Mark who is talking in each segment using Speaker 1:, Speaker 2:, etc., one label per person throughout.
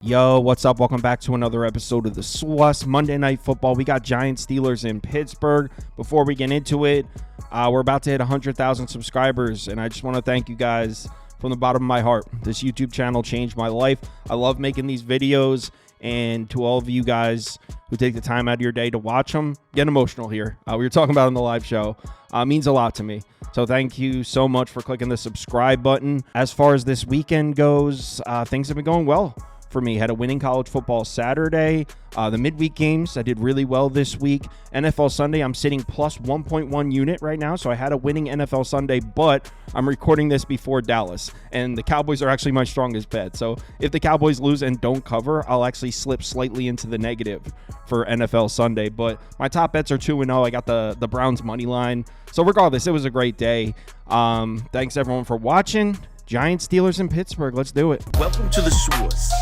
Speaker 1: Yo, what's up? Welcome back to another episode of the SWUS Monday Night Football. We got Giants Steelers in Pittsburgh. Before we get into it, we're about to hit 100,000 subscribers, and I just want to thank you guys from the bottom of my heart. This YouTube channel changed my life. I love making these videos, and to all of you guys who take the time out of your day to watch them, get emotional here. We were talking about it in the live show. Means a lot to me. So thank you so much for clicking the subscribe button. As far as this weekend goes, things have been going well for me. Had a winning college football Saturday. The midweek games, I did really well this week. NFL Sunday, I'm sitting plus 1.1 unit right now, so I had a winning NFL Sunday, but I'm recording this before Dallas, and the Cowboys are actually my strongest bet. So if the Cowboys lose and don't cover, I'll actually slip slightly into the negative for NFL Sunday, but my top bets are 2-0. I got the Browns money line. So regardless, it was a great day. Thanks everyone for watching. Giants Steelers in Pittsburgh. Let's do it.
Speaker 2: Welcome to the SWUS.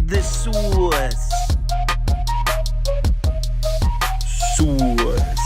Speaker 2: The SWUS. SWUS.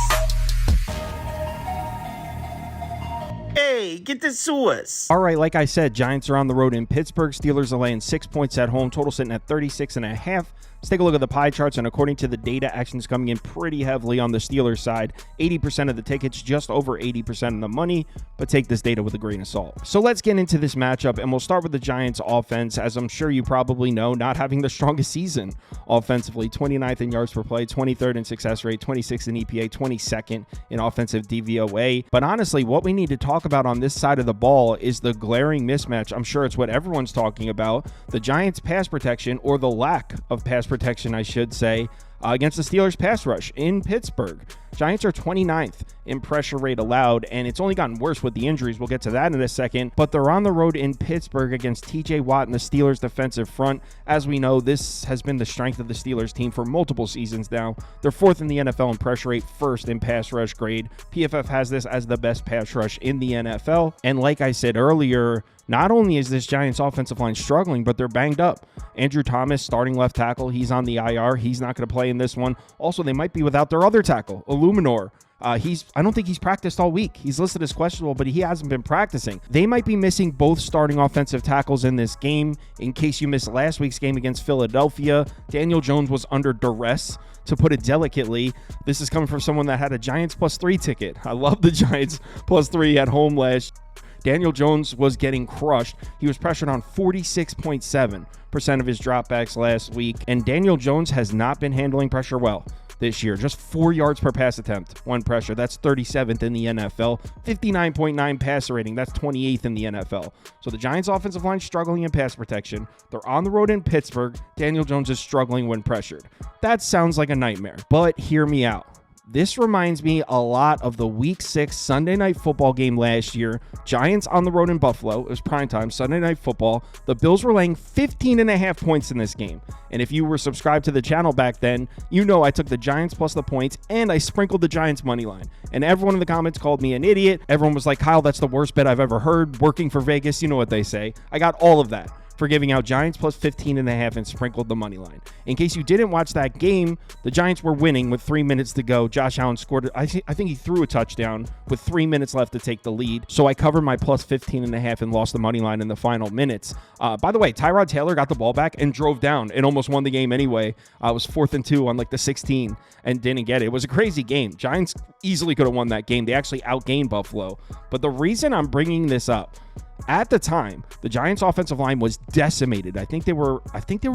Speaker 2: Hey, get the SWUS.
Speaker 1: All right, like I said, Giants are on the road in Pittsburgh. Steelers are laying 6 points at home. Total sitting at 36.5. Let's take a look at the pie charts, and according to the data, action's coming in pretty heavily on the Steelers side. 80% of the tickets, just over 80% of the money, but take this data with a grain of salt. So let's get into this matchup, and we'll start with the Giants offense. As I'm sure you probably know, not having the strongest season offensively. 29th in yards per play, 23rd in success rate, 26th in EPA, 22nd in offensive DVOA. But honestly, what we need to talk about on this side of the ball is the glaring mismatch. I'm sure it's what everyone's talking about. The Giants' pass protection, or the lack of pass protection, I should say, against the Steelers' pass rush in Pittsburgh. Giants are 29th in pressure rate allowed, and it's only gotten worse with the injuries. We'll get to that in a second, but they're on the road in Pittsburgh against TJ Watt and the Steelers' defensive front. As we know, this has been the strength of the Steelers team for multiple seasons now. They're 4th in the NFL in pressure rate, 1st in pass rush grade. PFF has this as the best pass rush in the NFL, and like I said earlier, not only is this Giants offensive line struggling, but they're banged up. Andrew Thomas, starting left tackle, he's on the IR. He's not going to play in this one. Also, they might be without their other tackle, Illuminor. I don't think he's practiced all week. He's listed as questionable, but he hasn't been practicing. They might be missing both starting offensive tackles in this game. In case you missed last week's game against Philadelphia, Daniel Jones was under duress, to put it delicately. This is coming from someone that had a Giants +3 ticket. I love the Giants +3 at home last year. Daniel Jones was getting crushed. He was pressured on 46.7% of his dropbacks last week, and Daniel Jones has not been handling pressure well this year. Just 4 yards per pass attempt, one pressure. That's 37th in the NFL. 59.9 passer rating. That's 28th in the NFL. So the Giants offensive line struggling in pass protection. They're on the road in Pittsburgh. Daniel Jones is struggling when pressured. That sounds like a nightmare, but hear me out. This reminds me a lot of the Week 6 Sunday Night Football game last year. Giants on the road in Buffalo. It was primetime Sunday Night Football. The Bills were laying 15.5 points in this game. And if you were subscribed to the channel back then, you know I took the Giants plus the points, and I sprinkled the Giants money line. And everyone in the comments called me an idiot. Everyone was like, Kyle, that's the worst bet I've ever heard. Working for Vegas, you know what they say. I got all of that for giving out Giants plus 15.5 and sprinkled the money line. In case you didn't watch that game, the Giants were winning with 3 minutes to go. Josh Allen scored, I think he threw a touchdown with 3 minutes left to take the lead. So I covered my plus 15.5 and lost the money line in the final minutes. By the way, Tyrod Taylor got the ball back and drove down and almost won the game anyway. It was 4th and 2 on like the 16 and didn't get it. It was a crazy game. Giants easily could have won that game. They actually outgained Buffalo. But the reason I'm bringing this up, at the time, the Giants offensive line was decimated. I think they were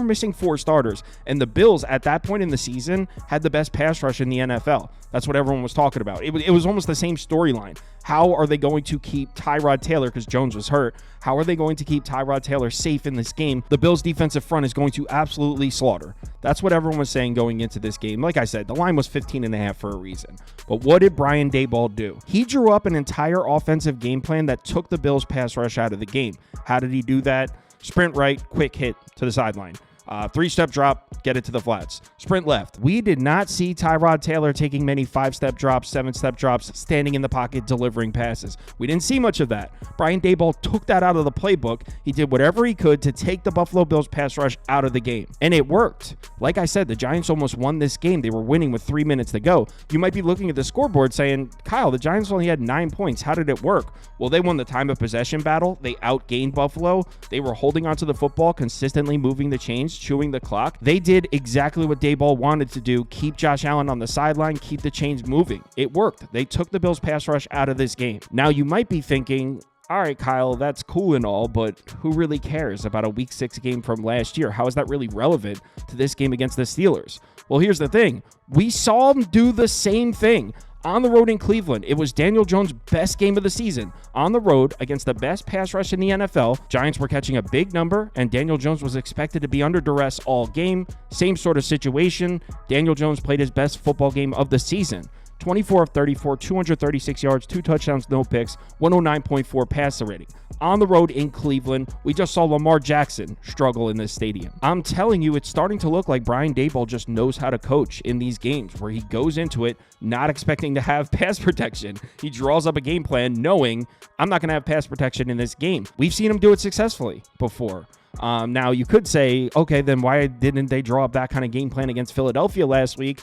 Speaker 1: missing 4 starters, and the Bills at that point in the season had the best pass rush in the NFL. That's what everyone was talking about. It was almost the same storyline. How are they going to keep Tyrod Taylor, because Jones was hurt, how are they going to keep Tyrod Taylor safe in this game? The Bills' defensive front is going to absolutely slaughter. That's what everyone was saying going into this game. Like I said, the line was 15.5 for a reason. But what did Brian Daboll do? He drew up an entire offensive game plan that took the Bills' pass rush out of the game. How did he do that? Sprint right, quick hit to the sideline. 3-step drop, get it to the flats. Sprint left. We did not see Tyrod Taylor taking many 5-step drops, 7-step drops, standing in the pocket, delivering passes. We didn't see much of that. Brian Daboll took that out of the playbook. He did whatever he could to take the Buffalo Bills pass rush out of the game. And it worked. Like I said, the Giants almost won this game. They were winning with 3 minutes to go. You might be looking at the scoreboard saying, Kyle, the Giants only had 9 points. How did it work? Well, they won the time of possession battle. They outgained Buffalo. They were holding onto the football, consistently moving the chains, chewing the clock. They did exactly what Daboll wanted to do, keep Josh Allen on the sideline, keep the chains moving. It worked. They took the Bills pass rush out of this game. Now you might be thinking, all right, Kyle, that's cool and all, but who really cares about a Week 6 game from last year? How is that really relevant to this game against the Steelers? Well, here's the thing. We saw them do the same thing. On the road in Cleveland, it was Daniel Jones' best game of the season. On the road against the best pass rush in the NFL, Giants were catching a big number, and Daniel Jones was expected to be under duress all game. Same sort of situation. Daniel Jones played his best football game of the season. 24 of 34, 236 yards, 2 touchdowns, no picks, 109.4 passer rating. On the road in Cleveland, we just saw Lamar Jackson struggle in this stadium. I'm telling you, it's starting to look like Brian Daboll just knows how to coach in these games where he goes into it not expecting to have pass protection. He draws up a game plan knowing I'm not going to have pass protection in this game. We've seen him do it successfully before. Now, you could say, okay, then why didn't they draw up that kind of game plan against Philadelphia last week?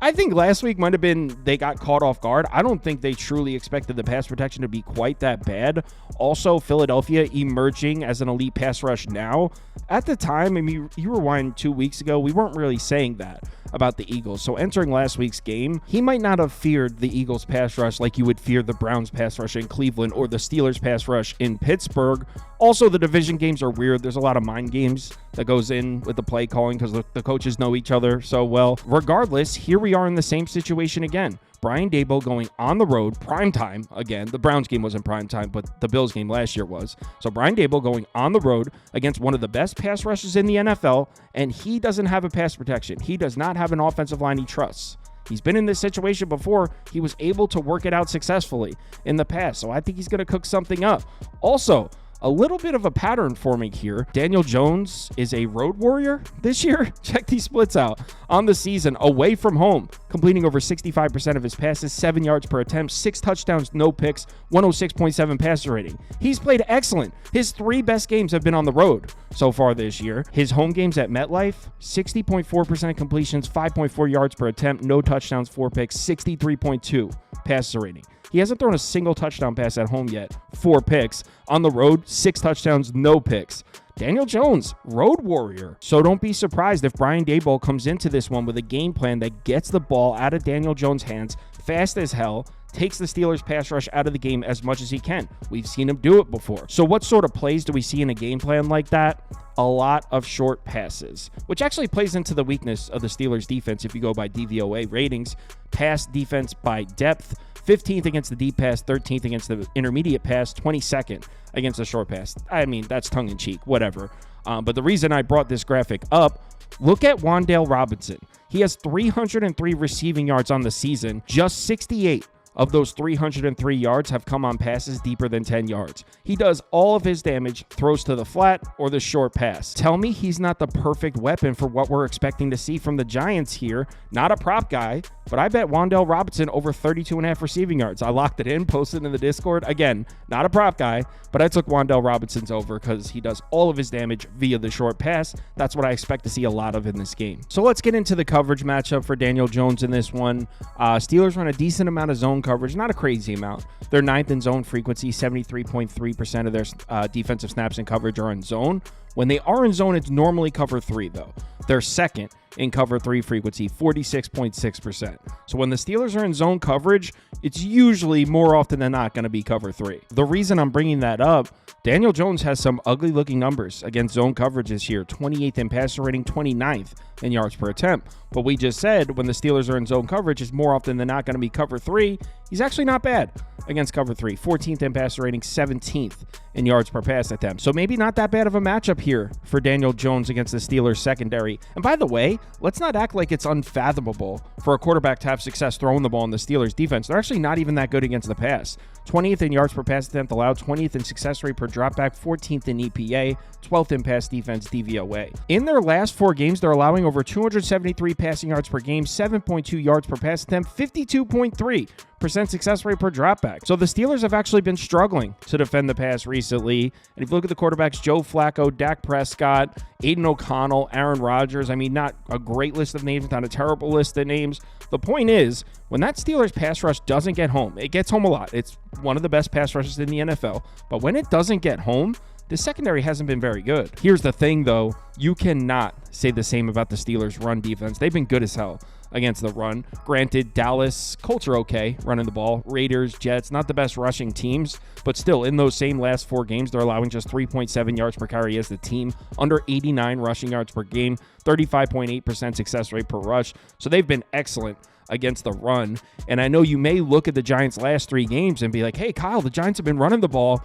Speaker 1: I think last week might have been they got caught off guard. I don't think they truly expected the pass protection to be quite that bad. Also, Philadelphia emerging as an elite pass rush now. At the time, I mean, you rewind 2 weeks ago, we weren't really saying that about the Eagles. So entering last week's game, he might not have feared the Eagles pass rush like you would fear the Browns pass rush in Cleveland or the Steelers pass rush in Pittsburgh. Also, the division games are weird. There's a lot of mind games that goes in with the play calling because the coaches know each other so well. Regardless, here we are in the same situation again. Brian Daboll going on the road, primetime again. The Browns game wasn't primetime, but the Bills game last year was. So Brian Daboll going on the road against one of the best pass rushes in the NFL, and he doesn't have a pass protection. He does not have an offensive line he trusts. He's been in this situation before. He was able to work it out successfully in the past, so I think he's going to cook something up. Also, a little bit of a pattern forming here. Daniel Jones is a road warrior this year. Check these splits out. On the season, away from home, completing over 65% of his passes, 7 yards per attempt, 6 touchdowns, no picks, 106.7 passer rating. He's played excellent. His 3 best games have been on the road so far this year. His home games at MetLife, 60.4% completions, 5.4 yards per attempt, no touchdowns, 4 picks, 63.2 passer rating. He hasn't thrown a single touchdown pass at home yet. 4 picks. On the road, 6 touchdowns, no picks. Daniel Jones, road warrior. So don't be surprised if Brian Daboll comes into this one with a game plan that gets the ball out of Daniel Jones' hands fast as hell, takes the Steelers pass rush out of the game as much as he can. We've seen him do it before. So what sort of plays do we see in a game plan like that? A lot of short passes, which actually plays into the weakness of the Steelers defense if you go by DVOA ratings. Pass defense by depth, 15th against the deep pass, 13th against the intermediate pass, 22nd against the short pass. I mean, that's tongue-in-cheek, whatever. But the reason I brought this graphic up, look at Wan'Dale Robinson. He has 303 receiving yards on the season. Just 68 of those 303 yards have come on passes deeper than 10 yards. He does all of his damage, throws to the flat or the short pass. Tell me he's not the perfect weapon for what we're expecting to see from the Giants here. Not a prop guy, but I bet Wan'Dale Robinson over 32.5 receiving yards. I locked it in, posted in the Discord. Again, not a prop guy, but I took Wan'Dale Robinson's over because he does all of his damage via the short pass. That's what I expect to see a lot of in this game. So let's get into the coverage matchup for Daniel Jones in this one. Steelers run a decent amount of zone coverage, not a crazy amount. They're 9th in zone frequency, 73.3% of their defensive snaps in coverage are in zone. When they are in zone, it's normally cover 3, though. They're 2nd in cover 3 frequency, 46.6%. So when the Steelers are in zone coverage, it's usually more often than not going to be cover 3. The reason I'm bringing that up, Daniel Jones has some ugly looking numbers against zone coverage this year. 28th in passer rating, 29th in yards per attempt. But we just said when the Steelers are in zone coverage, it's more often than not going to be cover 3. He's actually not bad against cover 3. 14th in passer rating, 17th in yards per pass attempt. So maybe not that bad of a matchup here for Daniel Jones against the Steelers secondary. And by the way, let's not act like it's unfathomable for a quarterback to have success throwing the ball in the Steelers defense. They're actually not even that good against the pass. 20th in yards per pass attempt allowed, 20th in success rate per dropback, 14th in EPA, 12th in pass defense DVOA. In their last 4 games, they're allowing over 273 passing yards per game, 7.2 yards per pass attempt, 52.3% success rate per dropback. So the Steelers have actually been struggling to defend the pass recently. And if you look at the quarterbacks, Joe Flacco, Dak Prescott, Aiden O'Connell, Aaron Rodgers, I mean, not a great list of names, not a terrible list of names. The point is, when that Steelers pass rush doesn't get home, it gets home a lot. It's one of the best pass rushes in the NFL. But when it doesn't get home, the secondary hasn't been very good. Here's the thing, though. You cannot say the same about the Steelers' run defense. They've been good as hell against the run. Granted, Dallas, Colts are okay running the ball. Raiders, Jets, not the best rushing teams, but still, in those same last 4 games, they're allowing just 3.7 yards per carry as the team, under 89 rushing yards per game, 35.8% success rate per rush. So they've been excellent against the run. And I know you may look at the Giants' last 3 games and be like, hey, Kyle, the Giants have been running the ball.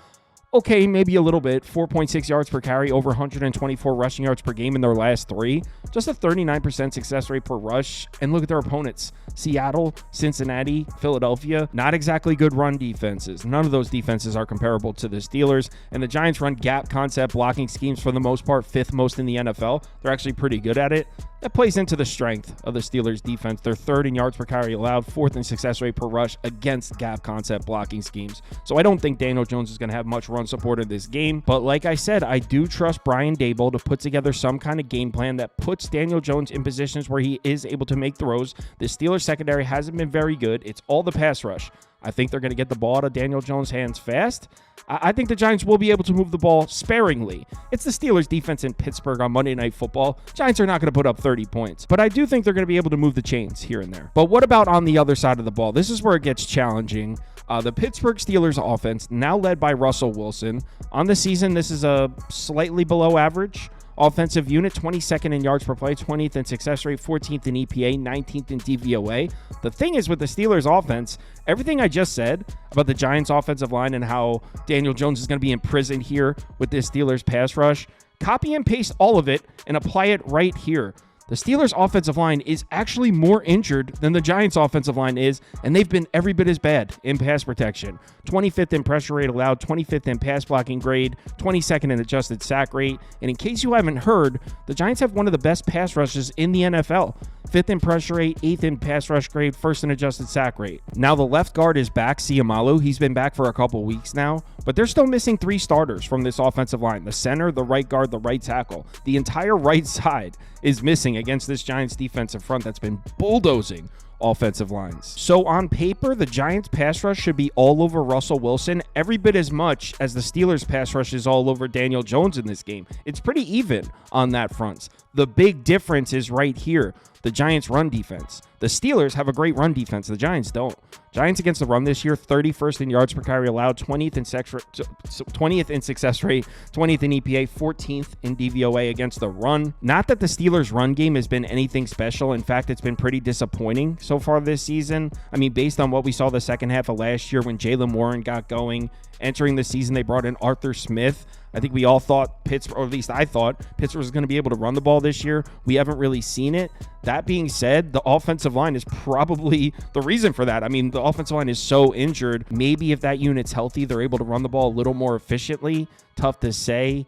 Speaker 1: Okay, maybe a little bit. 4.6 yards per carry, over 124 rushing yards per game in their last 3. Just a 39% success rate per rush. And look at their opponents. Seattle, Cincinnati, Philadelphia. Not exactly good run defenses. None of those defenses are comparable to the Steelers. And the Giants run gap concept blocking schemes for the most part, 5th most in the NFL. They're actually pretty good at it. That plays into the strength of the Steelers defense. They're 3rd in yards per carry allowed, 4th in success rate per rush against gap concept blocking schemes. So I don't think Daniel Jones is going to have much run support in this game. But like I said, I do trust Brian Daboll to put together some kind of game plan that puts Daniel Jones in positions where he is able to make throws. The Steelers secondary hasn't been very good. It's all the pass rush. I think they're going to get the ball out of Daniel Jones' hands fast. I think the Giants will be able to move the ball sparingly. It's the Steelers' defense in Pittsburgh on Monday Night Football. Giants are not going to put up 30 points, but I do think they're going to be able to move the chains here and there. But what about on the other side of the ball? This is where it gets challenging. The Pittsburgh Steelers offense, now led by Russell Wilson. On the season, this is a slightly below average offensive unit, 22nd in yards per play, 20th in success rate, 14th in EPA, 19th in DVOA. The thing is with the Steelers offense, everything I just said about the Giants offensive line and how Daniel Jones is going to be imprisoned here with this Steelers pass rush, copy and paste all of it and apply it right here. The Steelers' offensive line is actually more injured than the Giants' offensive line is, and they've been every bit as bad in pass protection. 25th in pressure rate allowed, 25th in pass blocking grade, 22nd in adjusted sack rate. And in case you haven't heard, the Giants have one of the best pass rushes in the NFL. 5th in pressure rate, 8th in pass rush grade, 1st in adjusted sack rate. Now the left guard is back, Siamalu. He's been back for a couple weeks now, but they're still missing 3 starters from this offensive line. The center, the right guard, the right tackle. The entire right side is missing against this Giants defensive front that's been bulldozing offensive lines. So on paper, the Giants pass rush should be all over Russell Wilson every bit as much as the Steelers pass rush is all over Daniel Jones in this game. It's pretty even on that front. The big difference is right here. The Giants run defense. The Steelers have a great run defense. The Giants don't. Giants against the run this year, 31st in yards per carry allowed, 20th in success rate, 20th in EPA, 14th in DVOA against the run. Not that the Steelers' run game has been anything special. In fact, it's been pretty disappointing so far this season. I mean, based on what we saw the second half of last year when Jaylen Warren got going, entering the season, they brought in Arthur Smith. I think we all thought Pittsburgh, or at least I thought, Pittsburgh was going to be able to run the ball this year. We haven't really seen it. That being said, the offensive line is probably the reason for that. I mean, the offensive line is so injured. Maybe if that unit's healthy, they're able to run the ball a little more efficiently. Tough to say.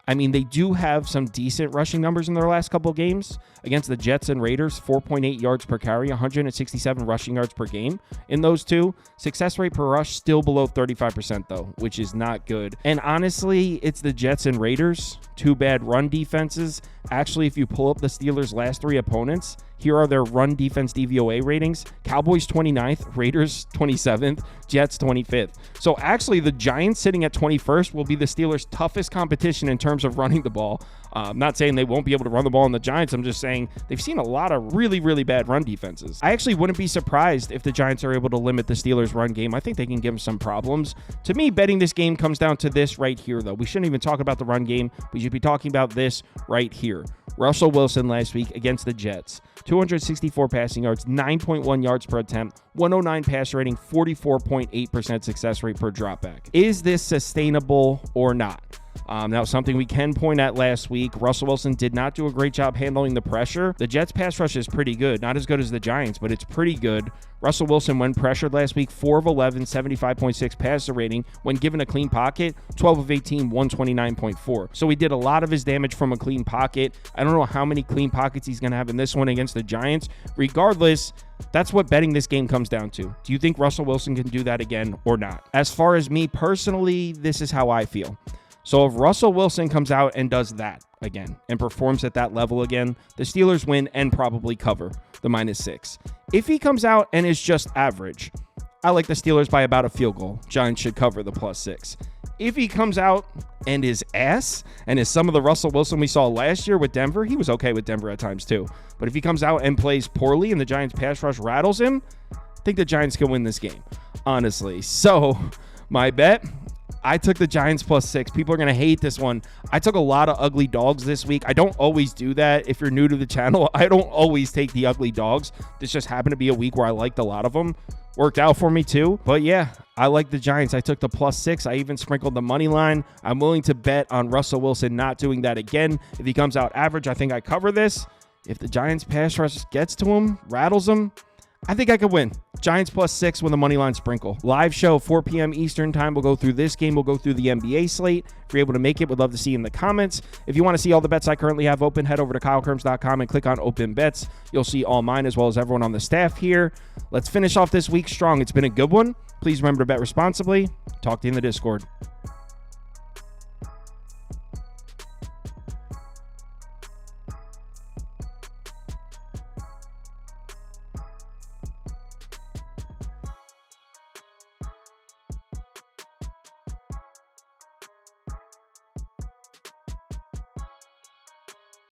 Speaker 1: I mean, they do have some decent rushing numbers in their last couple of games. Against the Jets and Raiders, 4.8 yards per carry, 167 rushing yards per game in those two. Success rate per rush still below 35% though, which is not good. And honestly, it's the Jets and Raiders, 2 bad run defenses. Actually, if you pull up the Steelers' last 3 opponents, here are their run defense DVOA ratings. Cowboys 29th, Raiders 27th, Jets 25th. So actually, the Giants sitting at 21st will be the Steelers' toughest competition in terms of running the ball. I'm not saying they won't be able to run the ball on the Giants. I'm just saying they've seen a lot of really, really bad run defenses. I actually wouldn't be surprised if the Giants are able to limit the Steelers' run game. I think they can give them some problems. To me, betting this game comes down to this right here, though. We shouldn't even talk about the run game. We should be talking about this right here. Russell Wilson last week against the Jets. 264 passing yards, 9.1 yards per attempt, 109 pass rating, 44.8% success rate per dropback. Is this sustainable or not? Now, something we can point at last week, Russell Wilson did not do a great job handling the pressure. The Jets' pass rush is pretty good. Not as good as the Giants, but it's pretty good. Russell Wilson, when pressured last week, 4 of 11, 75.6 passer rating. When given a clean pocket, 12 of 18, 129.4. So he did a lot of his damage from a clean pocket. I don't know how many clean pockets he's going to have in this one against the Giants. Regardless, that's what betting this game comes down to. Do you think Russell Wilson can do that again or not? As far as me personally, this is how I feel. So if Russell Wilson comes out and does that again and performs at that level again, the Steelers win and probably cover the -6. If he comes out and is just average, I like the Steelers by about a field goal. Giants should cover the +6. If he comes out and is ass and is some of the Russell Wilson we saw last year with Denver, he was okay with Denver at times too. But if he comes out and plays poorly and the Giants pass rush rattles him, I think the Giants can win this game, honestly. So my bet, I took the Giants +6. People are going to hate this one. I took a lot of ugly dogs this week. I don't always do that. If you're new to the channel, I don't always take the ugly dogs. This just happened to be a week where I liked a lot of them. Worked out for me too. But yeah, I like the Giants. I took the +6. I even sprinkled the money line. I'm willing to bet on Russell Wilson not doing that again. If he comes out average, I think I cover this. If the Giants pass rush gets to him, rattles him, I think I could win. Giants +6 with a money line sprinkle. Live show, 4 p.m. Eastern time. We'll go through this game. We'll go through the NBA slate. If you're able to make it, we'd love to see you in the comments. If you want to see all the bets I currently have open, head over to KyleKirms.com and click on Open Bets. You'll see all mine as well as everyone on the staff here. Let's finish off this week strong. It's been a good one. Please remember to bet responsibly. Talk to you in the Discord.